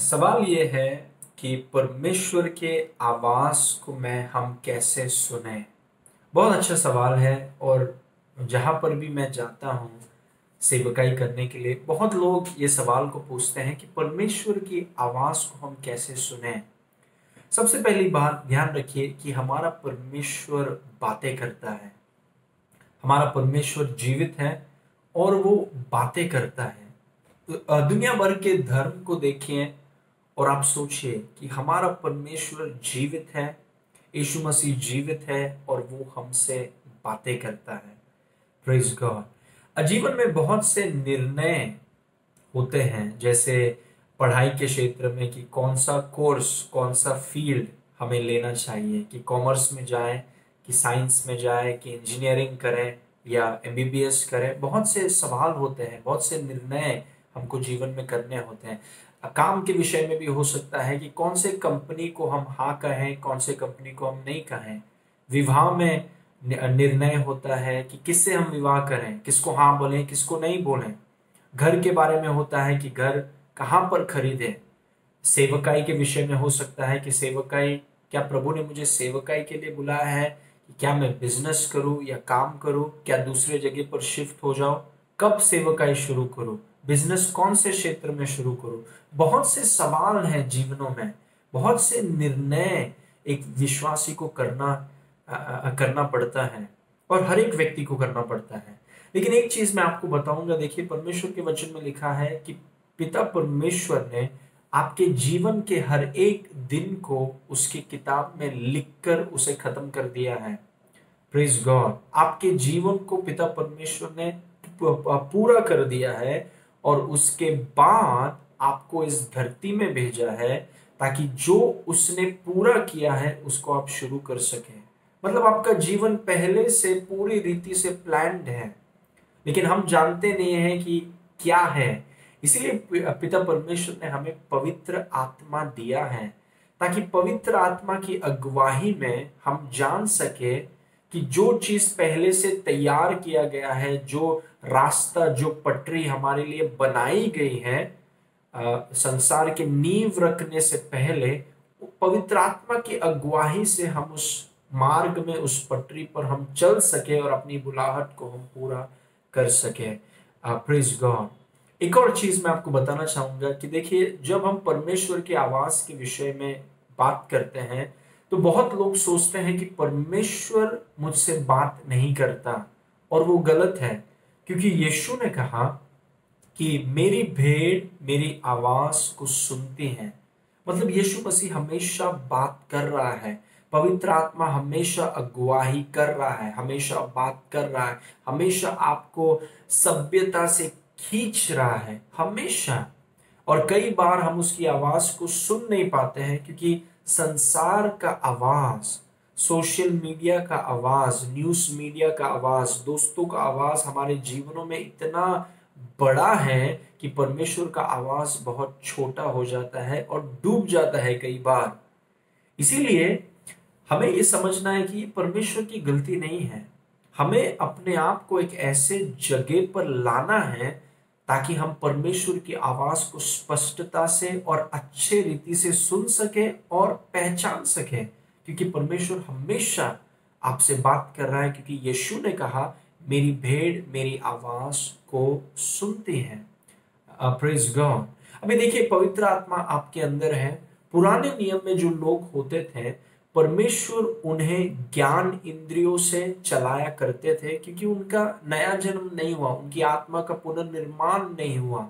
सवाल ये है कि परमेश्वर के आवाज को हम कैसे सुने। बहुत अच्छा सवाल है। और जहाँ पर भी मैं जाता हूँ सेवकाई करने के लिए, बहुत लोग ये सवाल को पूछते हैं कि परमेश्वर की आवाज को हम कैसे सुने। सबसे पहली बात ध्यान रखिए कि हमारा परमेश्वर बातें करता है। हमारा परमेश्वर जीवित है और वो बातें करता है। दुनिया भर के धर्म को देखिए और आप सोचिए कि हमारा परमेश्वर जीवित है, यीशु मसीह जीवित है और वो हमसे बातें करता है। Praise God. जीवन में बहुत से निर्णय होते हैं, जैसे पढ़ाई के क्षेत्र में कि कौन सा कोर्स, कौन सा फील्ड हमें लेना चाहिए, कि कॉमर्स में जाएं, कि साइंस में जाएं, कि इंजीनियरिंग करें या एमबीबीएस करें। बहुत से सवाल होते हैं, बहुत से निर्णय हमको जीवन में करने होते हैं। काम के विषय में भी हो सकता है कि कौन से कंपनी को हम हाँ कहें, कौन से कंपनी को हम नहीं कहें। विवाह में निर्णय होता है कि किससे हम विवाह करें, किसको हाँ बोलें, किसको नहीं बोलें। घर के बारे में होता है कि घर कहाँ पर खरीदें। सेवकाई के विषय में हो सकता है कि सेवकाई, क्या प्रभु ने मुझे सेवकाई के लिए बुलाया है, कि क्या मैं बिजनेस करूं या काम करूं, क्या दूसरे जगह पर शिफ्ट हो जाऊं, कब सेवकाई शुरू करूं, बिजनेस कौन से क्षेत्र में शुरू करूं। बहुत से सवाल हैं जीवनों में, बहुत से निर्णय एक विश्वासी को करना पड़ता है और हर एक व्यक्ति को करना पड़ता है। लेकिन एक चीज मैं आपको बताऊंगा, देखिए परमेश्वर के वचन में लिखा है कि पिता परमेश्वर ने आपके जीवन के हर एक दिन को उसकी किताब में लिखकर उसे खत्म कर दिया है। Praise God. आपके जीवन को पिता परमेश्वर ने पूरा कर दिया है और उसके बाद आपको इस धरती में भेजा है ताकि जो उसने पूरा किया है उसको आप शुरू कर सकें। मतलब आपका जीवन पहले से पूरी रीति से प्लान्ड है, लेकिन हम जानते नहीं हैं कि क्या है। इसीलिए पिता परमेश्वर ने हमें पवित्र आत्मा दिया है, ताकि पवित्र आत्मा की अगुवाई में हम जान सके कि जो चीज पहले से तैयार किया गया है, जो रास्ता, जो पटरी हमारे लिए बनाई गई है संसार के नींव रखने से पहले, पवित्र आत्मा की अगुवाई से हम उस मार्ग में, उस पटरी पर हम चल सके और अपनी बुलाहट को हम पूरा कर सके। Praise God. एक और चीज मैं आपको बताना चाहूंगा कि देखिए, जब हम परमेश्वर की आवाज के विषय में बात करते हैं तो बहुत लोग सोचते हैं कि परमेश्वर मुझसे बात नहीं करता, और वो गलत है। क्योंकि यीशु ने कहा कि मेरी भेड़ मेरी आवाज को सुनती है। मतलब यीशु मसीह हमेशा बात कर रहा है, पवित्र आत्मा हमेशा अगुवाई कर रहा है, हमेशा बात कर रहा है, हमेशा आपको सभ्यता से खींच रहा है, हमेशा। और कई बार हम उसकी आवाज को सुन नहीं पाते हैं क्योंकि संसार का आवाज, सोशल मीडिया का आवाज, न्यूज मीडिया का आवाज, दोस्तों का आवाज हमारे जीवनों में इतना बड़ा है कि परमेश्वर का आवाज बहुत छोटा हो जाता है और डूब जाता है कई बार। इसीलिए हमें ये समझना है कि परमेश्वर की गलती नहीं है। हमें अपने आप को एक ऐसे जगह पर लाना है ताकि हम परमेश्वर की आवाज को स्पष्टता से और अच्छे रीति से सुन सके और पहचान सके, क्योंकि परमेश्वर हमेशा आपसे बात कर रहा है। क्योंकि यीशु ने कहा, मेरी भेड़ मेरी आवाज को सुनती है। Praise God. अभी देखिए, पवित्र आत्मा आपके अंदर है। पुराने नियम में जो लोग होते थे, परमेश्वर उन्हें ज्ञान इंद्रियों से चलाया करते थे, क्योंकि उनका नया जन्म नहीं हुआ, उनकी आत्मा का पुनर्निर्माण नहीं हुआ।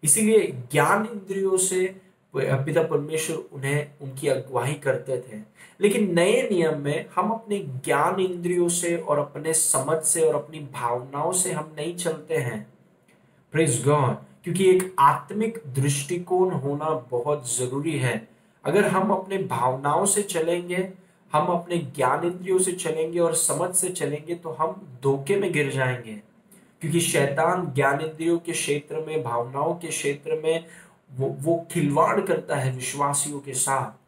इसीलिए ज्ञान इंद्रियों से पिता परमेश्वर उन्हें, उनकी अगुवाई करते थे। लेकिन नए नियम में हम अपने ज्ञान इंद्रियों से और अपने समझ से और अपनी भावनाओं से हम नहीं चलते हैं। Praise God. क्योंकि एक आत्मिक दृष्टिकोण होना बहुत जरूरी है। अगर हम अपने भावनाओं से चलेंगे, हम अपने ज्ञान इंद्रियों से चलेंगे और समझ से चलेंगे तो हम धोखे में गिर जाएंगे। क्योंकि शैतान ज्ञान इंद्रियों के क्षेत्र में, भावनाओं के क्षेत्र में वो खिलवाड़ करता है विश्वासियों के साथ।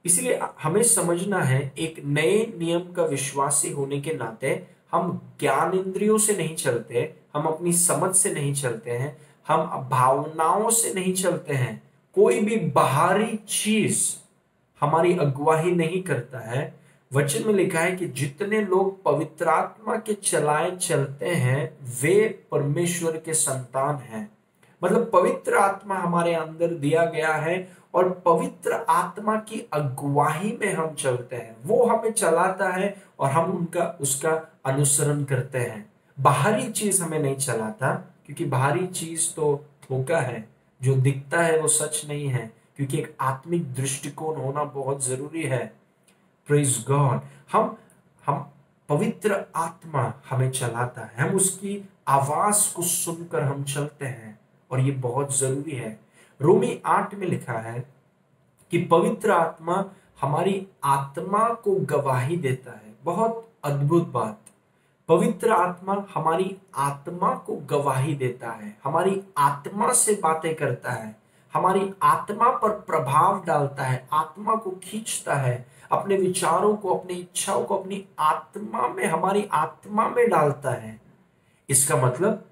इसलिए हमें समझना है, एक नए नियम का विश्वासी होने के नाते हम ज्ञान इंद्रियों से नहीं चलते, हम अपनी समझ से नहीं चलते हैं, हम भावनाओं से नहीं चलते हैं, कोई भी बाहरी चीज हमारी अगुवाही नहीं करता है। वचन में लिखा है कि जितने लोग पवित्र आत्मा के चलाए चलते हैं वे परमेश्वर के संतान हैं। मतलब पवित्र आत्मा हमारे अंदर दिया गया है और पवित्र आत्मा की अगुवाही में हम चलते हैं, वो हमें चलाता है और हम उनका उसका अनुसरण करते हैं। बाहरी चीज हमें नहीं चलाता, क्योंकि बाहरी चीज तो धोखा है, जो दिखता है वो सच नहीं है, क्योंकि एक आत्मिक दृष्टिकोण होना बहुत जरूरी है। Praise God. हम पवित्र आत्मा हमें चलाता है, हम उसकी आवाज को सुनकर हम चलते हैं और ये बहुत जरूरी है। रोमी 8 में लिखा है कि पवित्र आत्मा हमारी आत्मा को गवाही देता है। बहुत अद्भुत बात। पवित्र आत्मा हमारी आत्मा को गवाही देता है, हमारी आत्मा से बातें करता है, हमारी आत्मा पर प्रभाव डालता है, आत्मा को खींचता है, अपने विचारों को, अपनी इच्छाओं को अपनी आत्मा में, हमारी आत्मा में डालता है। इसका मतलब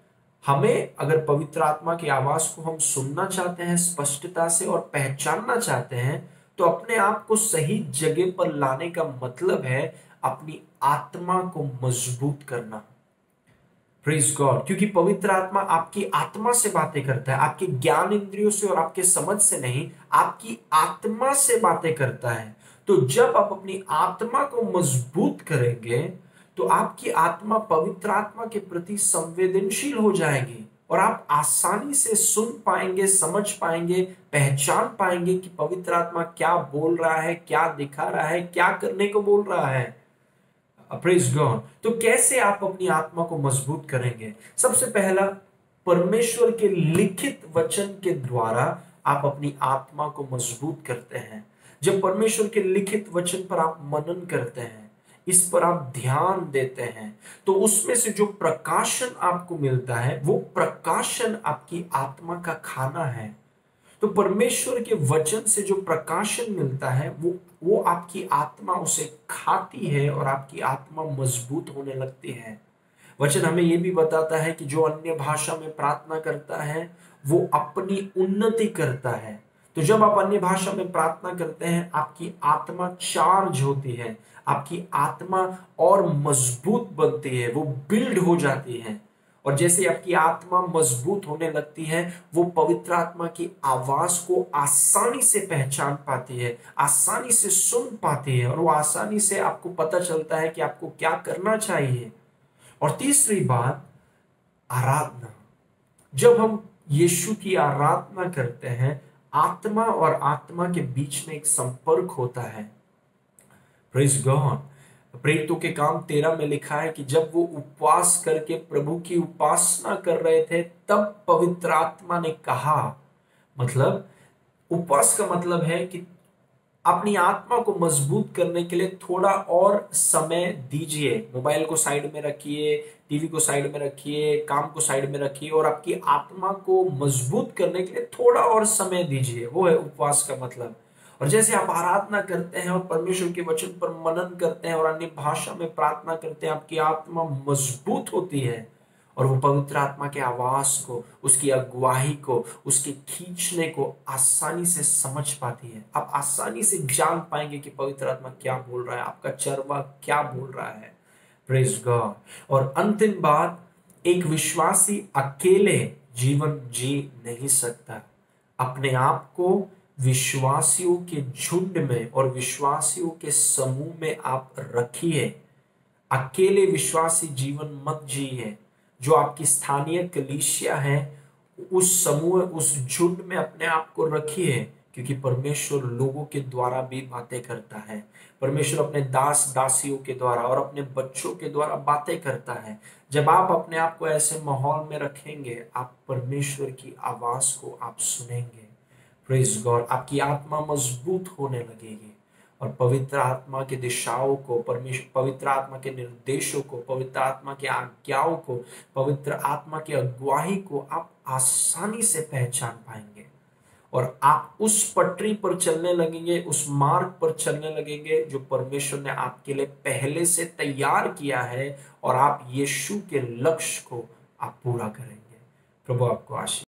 हमें अगर पवित्र आत्मा की आवाज को हम सुनना चाहते हैं स्पष्टता से और पहचानना चाहते हैं, तो अपने आप को सही जगह पर लाने का मतलब है अपनी आत्मा को मजबूत करना। Praise God. क्योंकि पवित्र आत्मा आपकी आत्मा से बातें करता है, आपके ज्ञान इंद्रियों से और आपके समझ से नहीं, आपकी आत्मा से बातें करता है। तो जब आप अपनी आत्मा को मजबूत करेंगे तो आपकी आत्मा पवित्र आत्मा के प्रति संवेदनशील हो जाएगी और आप आसानी से सुन पाएंगे, समझ पाएंगे, पहचान पाएंगे कि पवित्र आत्मा क्या बोल रहा है, क्या दिखा रहा है, क्या करने को बोल रहा है। Praise God. तो कैसे आप अपनी आत्मा को मजबूत करेंगे? सबसे पहला, परमेश्वर के लिखित वचन के द्वारा आप अपनी आत्मा को मजबूत करते हैं। जब परमेश्वर के लिखित वचन पर आप मनन करते हैं, इस पर आप ध्यान देते हैं, तो उसमें से जो प्रकाशन आपको मिलता है वो प्रकाशन आपकी आत्मा का खाना है। तो परमेश्वर के वचन से जो प्रकाशन मिलता है वो आपकी आत्मा उसे खाती है और आपकी आत्मा मजबूत होने लगती है। वचन हमें यह भी बताता है कि जो अन्य भाषा में प्रार्थना करता है वो अपनी उन्नति करता है। तो जब आप अन्य भाषा में प्रार्थना करते हैं आपकी आत्मा चार्ज होती है, आपकी आत्मा और मजबूत बनती है, वो बिल्ड हो जाती है। और जैसे आपकी आत्मा मजबूत होने लगती है, वो पवित्र आत्मा की आवाज को आसानी से पहचान पाती है, आसानी से सुन पाती है और वो आसानी से आपको पता चलता है कि आपको क्या करना चाहिए। और तीसरी बात, आराधना। जब हम यीशु की आराधना करते हैं, आत्मा और आत्मा के बीच में एक संपर्क होता है। Praise God. प्रेरितों के काम 13 में लिखा है कि जब वो उपवास करके प्रभु की उपासना कर रहे थे तब पवित्र आत्मा ने कहा। मतलब उपवास का मतलब है कि अपनी आत्मा को मजबूत करने के लिए थोड़ा और समय दीजिए। मोबाइल को साइड में रखिए, टीवी को साइड में रखिए, काम को साइड में रखिए और आपकी आत्मा को मजबूत करने के लिए थोड़ा और समय दीजिए। वो है उपवास का मतलब। और जैसे आप आराधना करते हैं और परमेश्वर के वचन पर मनन करते हैं और अन्य भाषा में प्रार्थना करते हैं, आपकी आत्मा मजबूत होती है और वो पवित्र आत्मा के आवाज को, उसकी अगुवाही को, उसके खींचने को आसानी से समझ पाती है। आप आसानी से जान पाएंगे कि पवित्र आत्मा क्या बोल रहा है, आपका चरवा क्या बोल रहा है। Praise God. और अंतिम बात, एक विश्वासी अकेले जीवन जी नहीं सकता। अपने आप को विश्वासियों के झुंड में और विश्वासियों के समूह में आप रखिए। अकेले विश्वासी जीवन मत जिए। जो आपकी स्थानीय कलीसिया है, उस समूह, उस झुंड में अपने आप को रखिए, क्योंकि परमेश्वर लोगों के द्वारा भी बातें करता है। परमेश्वर अपने दास दासियों के द्वारा और अपने बच्चों के द्वारा बातें करता है। जब आप अपने आप को ऐसे माहौल में रखेंगे, आप परमेश्वर की आवाज को आप सुनेंगे। Praise God. आपकी आत्मा मजबूत होने लगेगी और पवित्र आत्मा के दिशाओं को, पवित्र आत्मा के निर्देशों को, पवित्र आत्मा के आज्ञाओं को, पवित्र आत्मा की अगुवाही को आप आसानी से पहचान पाएंगे और आप उस पटरी पर चलने लगेंगे, उस मार्ग पर चलने लगेंगे जो परमेश्वर ने आपके लिए पहले से तैयार किया है और आप यीशु के लक्ष्य को आप पूरा करेंगे। प्रभु आपको आशीष